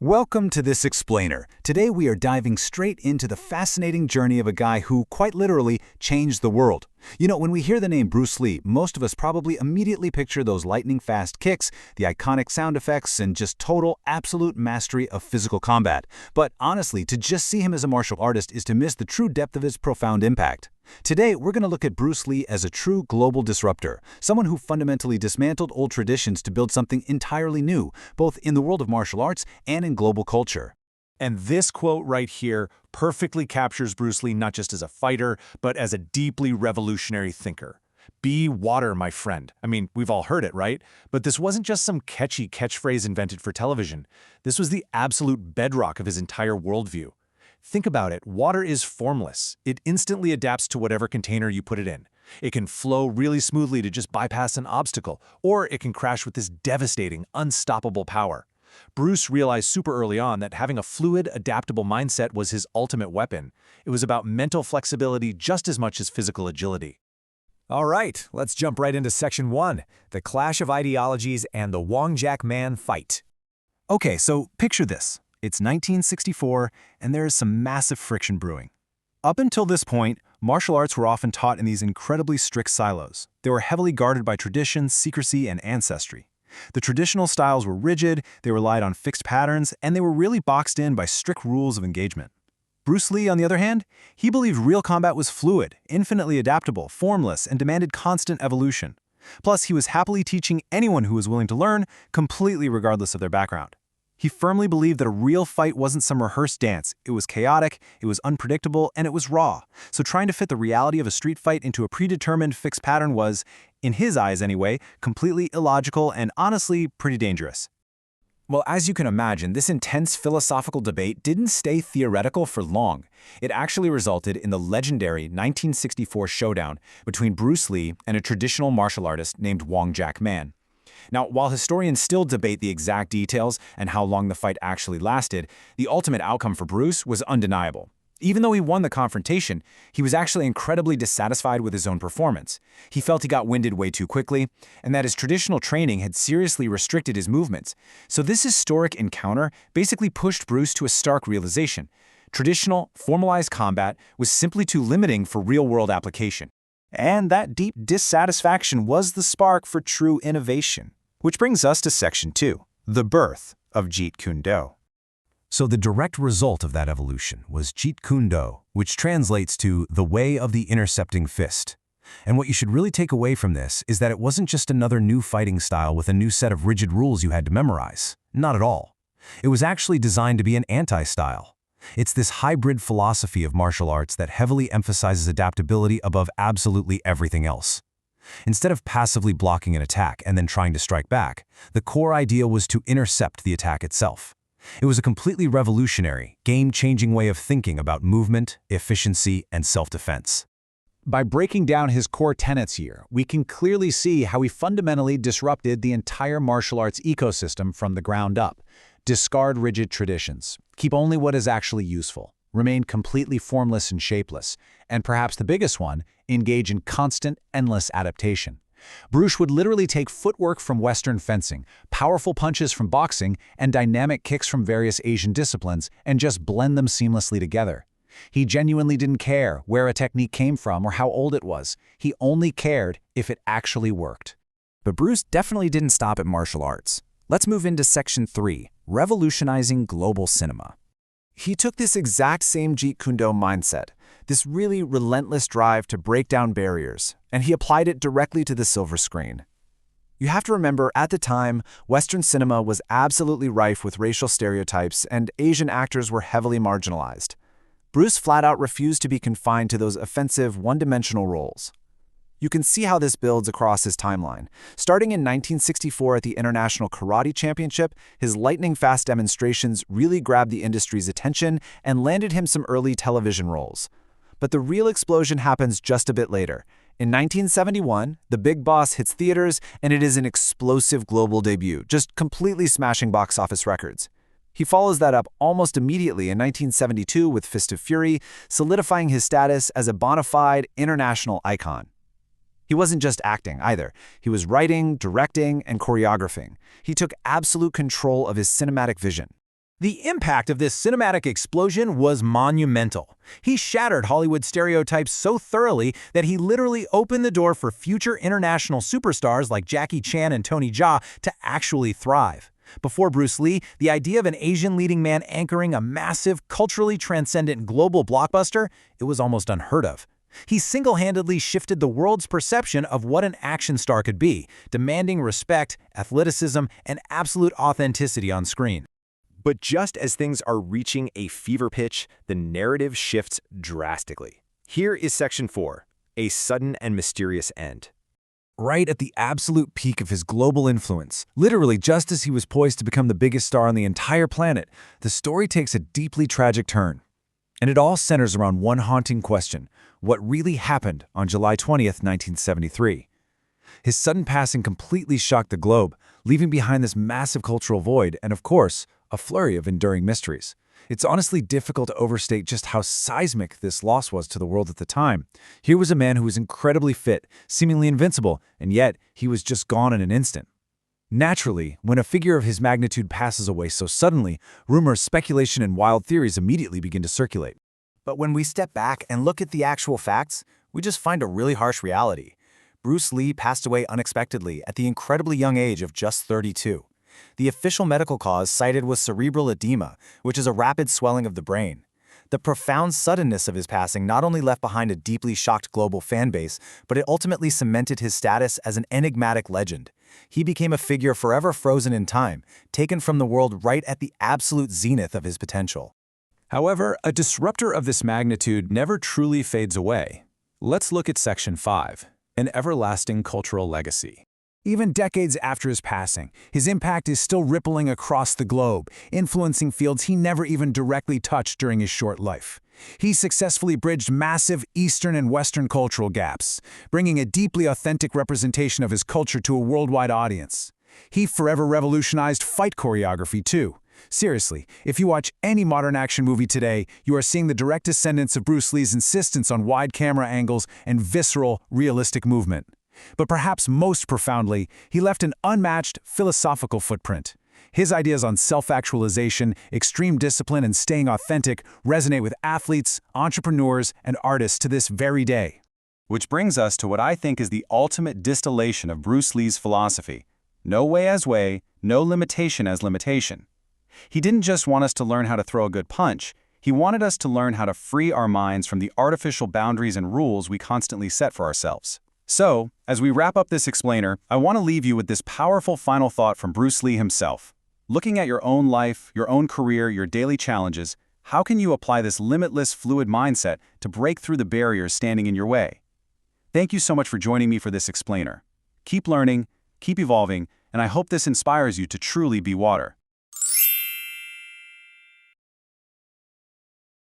Welcome to this explainer. Today we are diving straight into the fascinating journey of a guy who, quite literally, changed the world. You know, when we hear the name Bruce Lee, most of us probably immediately picture those lightning-fast kicks, the iconic sound effects, and just total, absolute mastery of physical combat. But honestly, to just see him as a martial artist is to miss the true depth of his profound impact. Today, we're going to look at Bruce Lee as a true global disruptor, someone who fundamentally dismantled old traditions to build something entirely new, both in the world of martial arts and in global culture. And this quote right here perfectly captures Bruce Lee not just as a fighter, but as a deeply revolutionary thinker. Be water, my friend. I mean, we've all heard it, right? But this wasn't just some catchy catchphrase invented for television. This was the absolute bedrock of his entire worldview. Think about it. Water is formless. It instantly adapts to whatever container you put it in. It can flow really smoothly to just bypass an obstacle, or it can crash with this devastating, unstoppable power. Bruce realized super early on that having a fluid, adaptable mindset was his ultimate weapon. It was about mental flexibility just as much as physical agility. All right, let's jump right into Section 1, the clash of ideologies and the Wong Jack Man fight. Okay, so picture this. It's 1964, and there is some massive friction brewing. Up until this point, martial arts were often taught in these incredibly strict silos. They were heavily guarded by tradition, secrecy, and ancestry. The traditional styles were rigid, they relied on fixed patterns, and they were really boxed in by strict rules of engagement. Bruce Lee, on the other hand, he believed real combat was fluid, infinitely adaptable, formless, and demanded constant evolution. Plus, he was happily teaching anyone who was willing to learn, completely regardless of their background. He firmly believed that a real fight wasn't some rehearsed dance. It was chaotic, it was unpredictable, and it was raw. So trying to fit the reality of a street fight into a predetermined fixed pattern was, in his eyes anyway, completely illogical and honestly pretty dangerous. Well, as you can imagine, this intense philosophical debate didn't stay theoretical for long. It actually resulted in the legendary 1964 showdown between Bruce Lee and a traditional martial artist named Wong Jack Man. Now, while historians still debate the exact details and how long the fight actually lasted, the ultimate outcome for Bruce was undeniable. Even though he won the confrontation, he was actually incredibly dissatisfied with his own performance. He felt he got winded way too quickly, and that his traditional training had seriously restricted his movements. So this historic encounter basically pushed Bruce to a stark realization. Traditional, formalized combat was simply too limiting for real-world application. And that deep dissatisfaction was the spark for true innovation. Which brings us to Section 2, the birth of Jeet Kune Do. So the direct result of that evolution was Jeet Kune Do, which translates to the way of the intercepting fist. And what you should really take away from this is that it wasn't just another new fighting style with a new set of rigid rules you had to memorize. Not at all. It was actually designed to be an anti-style. It's this hybrid philosophy of martial arts that heavily emphasizes adaptability above absolutely everything else. Instead of passively blocking an attack and then trying to strike back, the core idea was to intercept the attack itself. It was a completely revolutionary, game-changing way of thinking about movement, efficiency, and self-defense. By breaking down his core tenets here, we can clearly see how he fundamentally disrupted the entire martial arts ecosystem from the ground up. Discard rigid traditions. Keep only what is actually useful. Remain completely formless and shapeless. And perhaps the biggest one, engage in constant, endless adaptation. Bruce would literally take footwork from Western fencing, powerful punches from boxing, and dynamic kicks from various Asian disciplines and just blend them seamlessly together. He genuinely didn't care where a technique came from or how old it was. He only cared if it actually worked. But Bruce definitely didn't stop at martial arts. Let's move into Section 3, revolutionizing global cinema. He took this exact same Jeet Kune Do mindset, this really relentless drive to break down barriers, and he applied it directly to the silver screen. You have to remember, at the time, Western cinema was absolutely rife with racial stereotypes, and Asian actors were heavily marginalized. Bruce flat out refused to be confined to those offensive, one-dimensional roles. You can see how this builds across his timeline. Starting in 1964 at the International Karate Championship, his lightning-fast demonstrations really grabbed the industry's attention and landed him some early television roles. But the real explosion happens just a bit later. In 1971, The Big Boss hits theaters, and it is an explosive global debut, just completely smashing box office records. He follows that up almost immediately in 1972 with Fist of Fury, solidifying his status as a bona fide international icon. He wasn't just acting either. He was writing, directing, and choreographing. He took absolute control of his cinematic vision. The impact of this cinematic explosion was monumental. He shattered Hollywood stereotypes so thoroughly that he literally opened the door for future international superstars like Jackie Chan and Tony Jaa to actually thrive. Before Bruce Lee, the idea of an Asian leading man anchoring a massive, culturally transcendent global blockbuster, it was almost unheard of. He single-handedly shifted the world's perception of what an action star could be, demanding respect, athleticism, and absolute authenticity on screen. But just as things are reaching a fever pitch, the narrative shifts drastically. Here is Section 4, a sudden and mysterious end. Right at the absolute peak of his global influence, literally just as he was poised to become the biggest star on the entire planet, the story takes a deeply tragic turn. And it all centers around one haunting question: what really happened on July 20th, 1973? His sudden passing completely shocked the globe, leaving behind this massive cultural void and, of course, a flurry of enduring mysteries. It's honestly difficult to overstate just how seismic this loss was to the world at the time. Here was a man who was incredibly fit, seemingly invincible, and yet he was just gone in an instant. Naturally, when a figure of his magnitude passes away so suddenly, rumors, speculation, and wild theories immediately begin to circulate. But when we step back and look at the actual facts, we just find a really harsh reality. Bruce Lee passed away unexpectedly at the incredibly young age of just 32. The official medical cause cited was cerebral edema, which is a rapid swelling of the brain. The profound suddenness of his passing not only left behind a deeply shocked global fan base, but it ultimately cemented his status as an enigmatic legend. He became a figure forever frozen in time, taken from the world right at the absolute zenith of his potential. However, a disruptor of this magnitude never truly fades away. Let's look at Section 5, an everlasting cultural legacy. Even decades after his passing, his impact is still rippling across the globe, influencing fields he never even directly touched during his short life. He successfully bridged massive Eastern and Western cultural gaps, bringing a deeply authentic representation of his culture to a worldwide audience. He forever revolutionized fight choreography, too. Seriously, if you watch any modern action movie today, you are seeing the direct descendants of Bruce Lee's insistence on wide camera angles and visceral, realistic movement. But perhaps most profoundly, he left an unmatched philosophical footprint. His ideas on self-actualization, extreme discipline, and staying authentic resonate with athletes, entrepreneurs, and artists to this very day. Which brings us to what I think is the ultimate distillation of Bruce Lee's philosophy: no way as way, no limitation as limitation. He didn't just want us to learn how to throw a good punch, he wanted us to learn how to free our minds from the artificial boundaries and rules we constantly set for ourselves. So, as we wrap up this explainer, I want to leave you with this powerful final thought from Bruce Lee himself. Looking at your own life, your own career, your daily challenges, how can you apply this limitless, fluid mindset to break through the barriers standing in your way? Thank you so much for joining me for this explainer. Keep learning, keep evolving, and I hope this inspires you to truly be water.